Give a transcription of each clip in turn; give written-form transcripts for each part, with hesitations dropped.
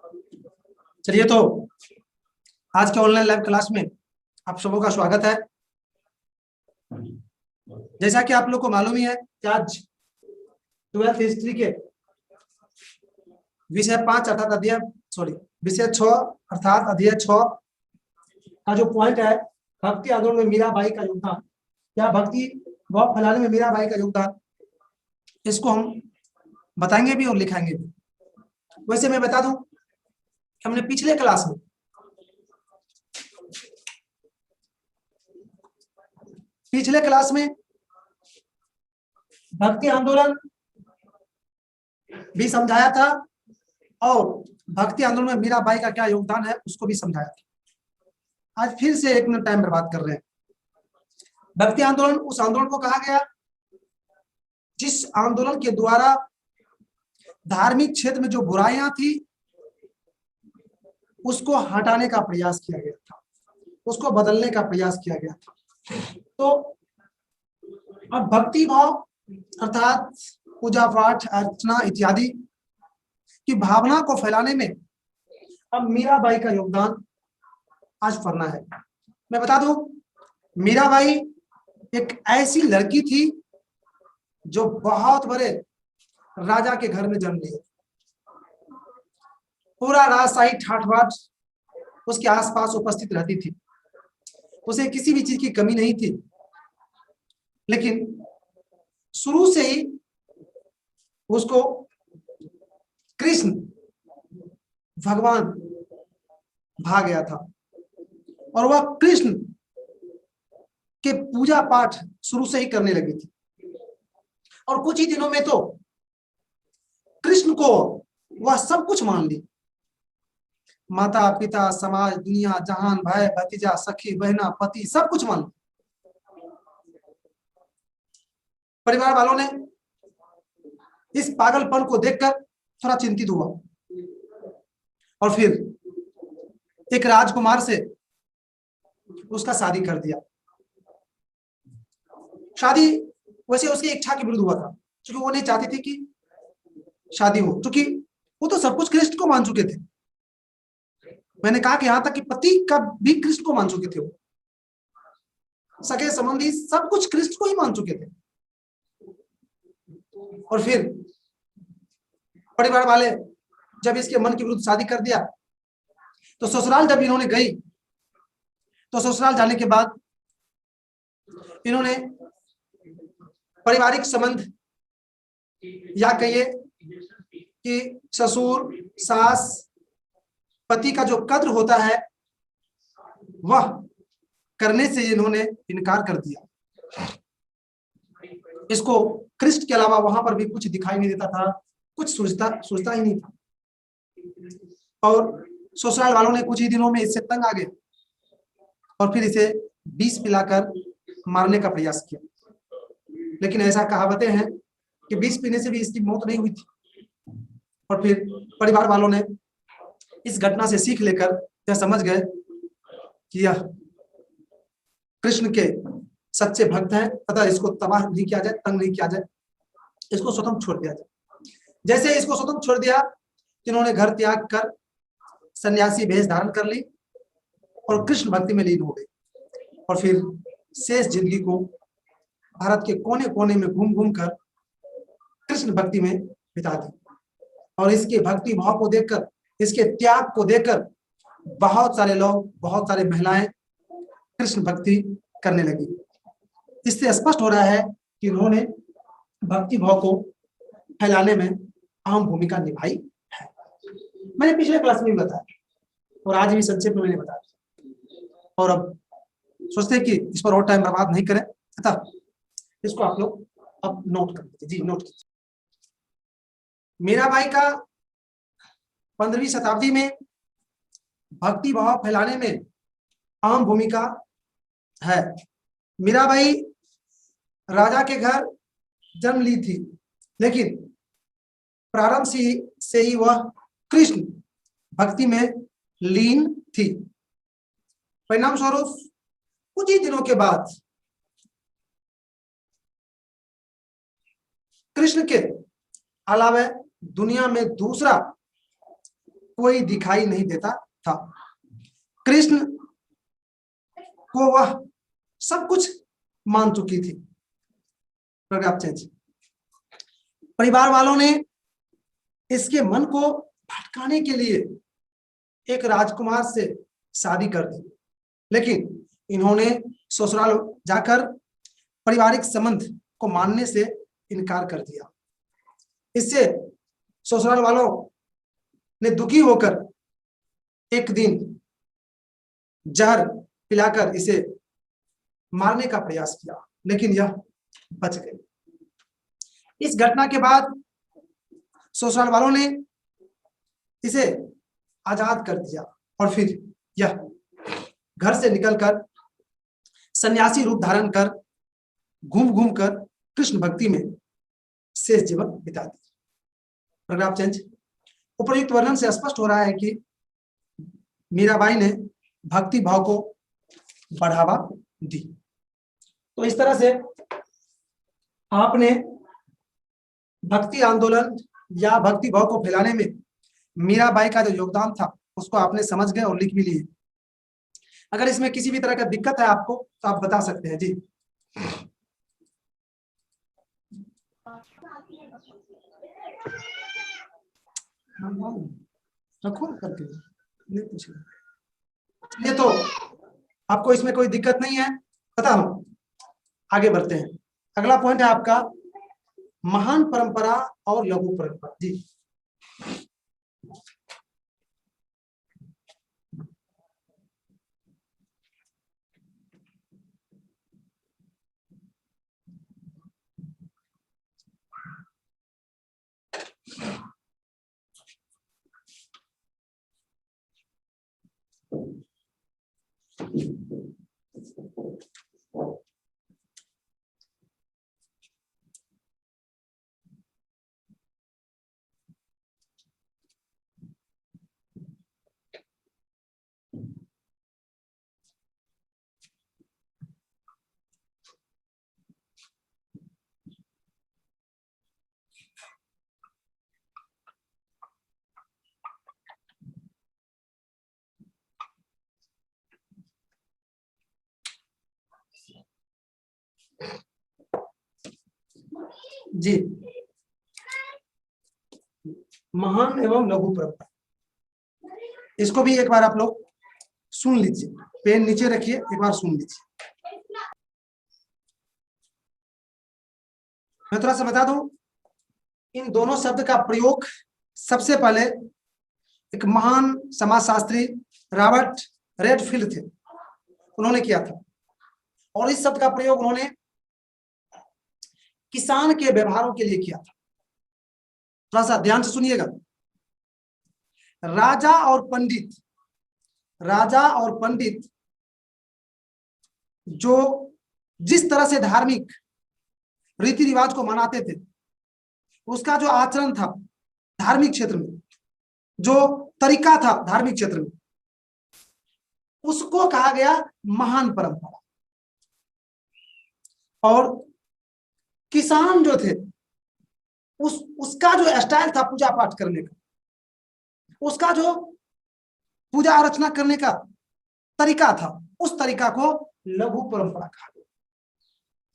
चलिए, तो आज के ऑनलाइन लाइव क्लास में आप सबों का स्वागत है। जैसा कि आप लोग को मालूम ही है कि आज 12th हिस्ट्री के विषय 5 अर्थात विषय 6 अर्थात अध्याय 6 का जो पॉइंट है, भक्ति आंदोलन में मीराबाई का योगदान या भक्ति भाव फैलाने में मीराबाई का योगदान, इसको हम बताएंगे भी और लिखाएंगे भी। वैसे मैं बता दूं कि हमने पिछले क्लास में भक्ति आंदोलन भी समझाया था और भक्ति आंदोलन में मीराबाई का क्या योगदान है उसको भी समझाया था। आज फिर से एक मिनट टाइम बर्बाद कर रहे हैं। भक्ति आंदोलन उस आंदोलन को कहा गया जिस आंदोलन के द्वारा धार्मिक क्षेत्र में जो बुराइयां थी उसको हटाने का प्रयास किया गया था, उसको बदलने का प्रयास किया गया था। तो अब भक्ति भाव अर्थात पूजा पाठ अर्चना इत्यादि की भावना को फैलाने में अब मीराबाई का योगदान आज पढ़ना है। मैं बता दूं, मीराबाई एक ऐसी लड़की थी जो बहुत बड़े राजा के घर में जन्म ली। पूरा राजशाही ठाठ बाट उसके आसपास उपस्थित रहती थी, उसे किसी भी चीज की कमी नहीं थी। लेकिन शुरू से ही उसको कृष्ण भगवान भा गया था और वह कृष्ण के पूजा पाठ शुरू से ही करने लगी थी। और कुछ ही दिनों में तो कृष्ण को वह सब कुछ मान ली। माता पिता समाज दुनिया जहान भाई भतीजा सखी बहना पति सब कुछ मान ली। परिवार वालों ने इस पागलपन को देखकर थोड़ा चिंतित हुआ और फिर एक राजकुमार से उसका शादी कर दिया। शादी वैसे उसकी इच्छा के विरुद्ध हुआ था, क्योंकि वो नहीं चाहती थी कि शादी हो, क्योंकि वो तो सब कुछ कृष्ण को मान चुके थे। मैंने कहा कि यहां तक कि पति का भी कृष्ण को मान चुके थे, वो सगे संबंधी सब कुछ कृष्ण को ही मान चुके थे। और फिर परिवार वाले जब इसके मन के विरुद्ध शादी कर दिया तो ससुराल जब इन्होंने गई तो ससुराल जाने के बाद इन्होंने पारिवारिक संबंध या कहिए कि ससुर सास पति का जो कद्र होता है वह करने से इन्होंने इनकार कर दिया। इसको कृष्ण के अलावा वहां पर भी कुछ दिखाई नहीं देता था, कुछ सोचता ही नहीं था। और ससुराल वालों ने कुछ ही दिनों में इससे तंग आ गए और फिर इसे विष पिलाकर मारने का प्रयास किया। लेकिन ऐसा कहावतें हैं कि विष पीने से भी इसकी मौत नहीं हुई थी। और फिर परिवार वालों ने इस घटना से सीख लेकर यह समझ गए कि यह कृष्ण के सच्चे भक्त हैं, अतः इसको तबाह नहीं किया जाए, तंग नहीं किया जाए, इसको स्वतंत्र छोड़ दिया जाए। जैसे इसको स्वतंत्र छोड़ दिया, इन्होंने घर त्याग कर सन्यासी भेष धारण कर ली और कृष्ण भक्ति में लीन हो गई। और फिर शेष जिंदगी को भारत के कोने कोने में घूम घूम कर कृष्ण भक्ति में बिता दी। और इसके भक्ति भाव को देखकर, इसके त्याग को देखकर बहुत सारे लोग, बहुत सारे महिलाएं कृष्ण भक्ति करने लगी। इससे स्पष्ट हो रहा है कि उन्होंने भक्ति भाव को फैलाने में अहम भूमिका निभाई है। मैंने पिछले क्लास में भी बताया और आज भी संक्षेप में मैंने बताया। और अब सोचते हैं कि इस पर और टाइम बर्बाद नहीं करें, अतः इसको आप लोग अब नोट कर लीजिए। जी नोट कीजिए। मीराबाई का 15वीं शताब्दी में भक्ति भाव फैलाने में अहम भूमिका है। मीराबाई राजा के घर जन्म ली थी, लेकिन प्रारंभ से ही वह कृष्ण भक्ति में लीन थी। परिणाम स्वरूप कुछ ही दिनों के बाद कृष्ण के अलावा दुनिया में दूसरा कोई दिखाई नहीं देता था। कृष्ण को वह सब कुछ मान चुकी थी। Paragraph change. परिवार वालों ने इसके मन को भटकाने के लिए एक राजकुमार से शादी कर दी, लेकिन इन्होंने ससुराल जाकर पारिवारिक संबंध को मानने से इनकार कर दिया। इससे ससुराल वालों ने दुखी होकर एक दिन जहर पिलाकर इसे मारने का प्रयास किया, लेकिन यह बच गई। इस घटना के बाद ससुराल वालों ने इसे आजाद कर दिया और फिर यह घर से निकलकर सन्यासी रूप धारण कर घूम घूम कर कृष्ण भक्ति में शेष जीवन बिता दी। Paragraph change. उपर्युक्त वर्णन से स्पष्ट हो रहा है कि मीराबाई ने भक्ति भाव को बढ़ावा दी। तो इस तरह से आपने भक्ति आंदोलन या भक्ति भाव को फैलाने में मीराबाई का जो योगदान था उसको आपने समझ गए और लिख भी लिए। अगर इसमें किसी भी तरह का दिक्कत है आपको तो आप बता सकते हैं जी। रखो करके नहीं पूछो। ये तो आपको इसमें कोई दिक्कत नहीं है, पता हो। आगे बढ़ते हैं। अगला पॉइंट है आपका महान परंपरा और लघु परंपरा जी। जी महान एवं लघु परंपरा, इसको भी एक बार आप लोग सुन लीजिए। पेन नीचे रखिए, एक बार सुन लीजिए। मैं थोड़ा सा बता दूं, इन दोनों शब्द का प्रयोग सबसे पहले एक महान समाजशास्त्री रॉबर्ट रेडफील्ड थे, उन्होंने किया था। और इस शब्द का प्रयोग उन्होंने किसान के व्यवहारों के लिए किया था। थोड़ा सा ध्यान से सुनिएगा। राजा और पंडित जो जिस तरह से धार्मिक रीति रिवाज को मनाते थे, उसका जो आचरण था धार्मिक क्षेत्र में, जो तरीका था धार्मिक क्षेत्र में, उसको कहा गया महान परंपरा। और किसान जो थे उसका जो स्टाइल था पूजा पाठ करने का, उसका जो पूजा अर्चना करने का तरीका था, उस तरीका को लघु परंपरा कहा गया।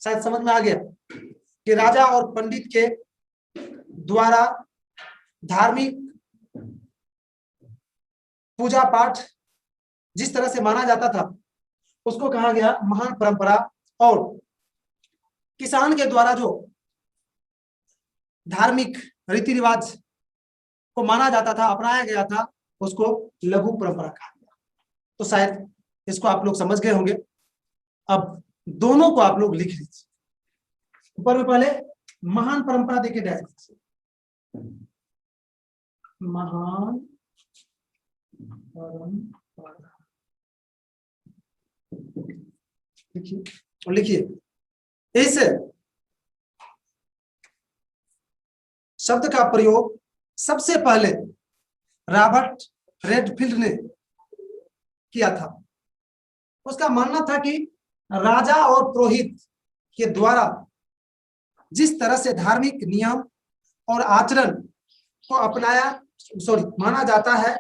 शायद समझ में आ गया कि राजा और पंडित के द्वारा धार्मिक पूजा पाठ जिस तरह से माना जाता था उसको कहा गया महान परंपरा। और किसान के द्वारा जो धार्मिक रीति रिवाज को माना जाता था, अपनाया गया था, उसको लघु परंपरा कहा गया। तो शायद इसको आप लोग समझ गए होंगे। अब दोनों को आप लोग लिख लीजिए। ऊपर में पहले महान परंपरा देखिए, डायरेक्ट महान परंपरा लिखिए और लिखिए। इस शब्द का प्रयोग सबसे पहले रॉबर्ट रेडफील्ड ने किया था। उसका मानना था कि राजा और पुरोहित के द्वारा जिस तरह से धार्मिक नियम और आचरण को माना जाता है,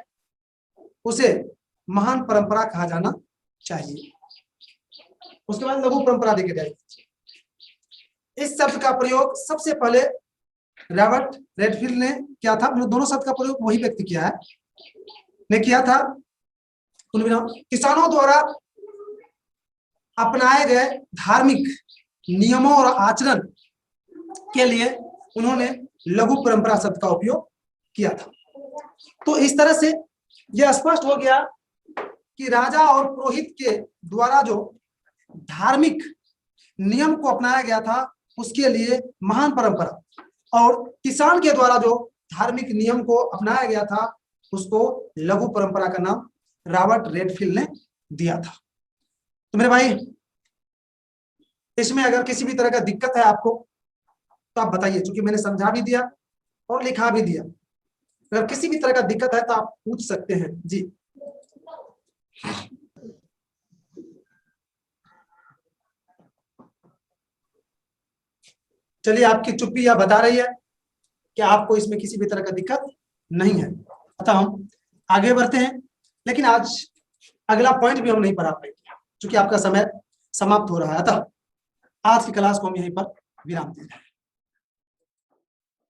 उसे महान परंपरा कहा जाना चाहिए। उसके बाद लघु परंपरा देखे गए। इस शब्द का प्रयोग सबसे पहले रॉबर्ट रेडफील्ड ने किया था। दोनों शब्द का प्रयोग वही व्यक्ति किया है, ने किया था। किसानों द्वारा अपनाए गए धार्मिक नियमों और आचरण के लिए उन्होंने लघु परंपरा शब्द का उपयोग किया था। तो इस तरह से यह स्पष्ट हो गया कि राजा और पुरोहित के द्वारा जो धार्मिक नियम को अपनाया गया था उसके लिए महान परंपरा, और किसान के द्वारा जो धार्मिक नियम को अपनाया गया था उसको लघु परंपरा का नाम रॉबर्ट रेडफील्ड ने दिया था। तो मेरे भाई, इसमें अगर किसी भी तरह का दिक्कत है आपको तो आप बताइए, क्योंकि मैंने समझा भी दिया और लिखा भी दिया। अगर किसी भी तरह का दिक्कत है तो आप पूछ सकते हैं जी। चलिए, आपकी चुप्पी यह बता रही है कि आपको इसमें किसी भी तरह का दिक्कत नहीं है। अतः हम आगे बढ़ते हैं, लेकिन आज अगला पॉइंट भी हम नहीं पढ़ा पाएंगे क्योंकि आपका समय समाप्त हो रहा है। अतः आज की क्लास को हम यहीं पर विराम देते हैं।